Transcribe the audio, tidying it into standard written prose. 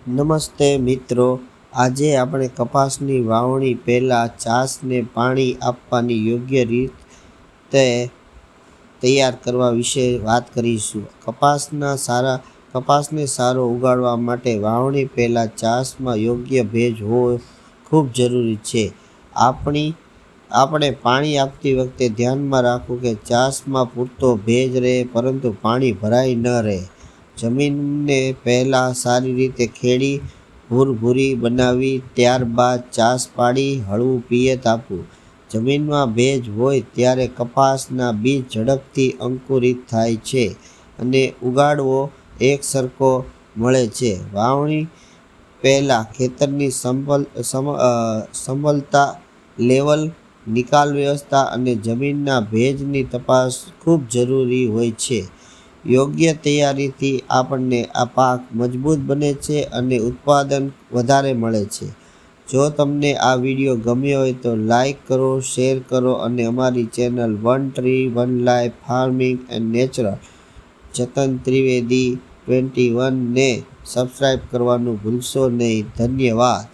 નમસ્તે મિત્રો, આજે આપણે કપાસની વાવણી પહેલાં ચાસને પાણી આપવાની યોગ્ય રીતે તૈયાર કરવા વિશે વાત કરીશું. કપાસને સારો ઉગાડવા માટે વાવણી પહેલાં ચાસમાં યોગ્ય ભેજ હોવો ખૂબ જરૂરી છે. આપણે પાણી આપતી વખતે ધ્યાનમાં રાખવું કે ચાસમાં પૂરતો ભેજ રહે પરંતુ પાણી ભરાઈ ન રહે. જમીનને પહેલાં સારી રીતે ખેડી ભૂરભૂરી બનાવી ત્યારબાદ ચાસ પાડી હળવું પિયત આપવું. જમીનમાં ભેજ હોય ત્યારે કપાસના બીજ ઝડપથી અંકુરિત થાય છે અને ઉગાડવો એકસરખો મળે છે. વાવણી પહેલાં ખેતરની સમલતા, લેવલ, નિકાલ વ્યવસ્થા અને જમીનના ભેજની તપાસ ખૂબ જરૂરી હોય છે. યોગ્ય તૈયારીથી આપણને આ પાક મજબૂત બને છે અને ઉત્પાદન વધારે મળે છે. જો તમને આ વિડીયો ગમ્યો હોય તો લાઈક કરો, શેર કરો અને અમારી channel one tree one life farming and natural જતન ત્રિવેદી 21 ને સબસ્ક્રાઈબ કરવાનું ભૂલશો નહીં. ધન્યવાદ.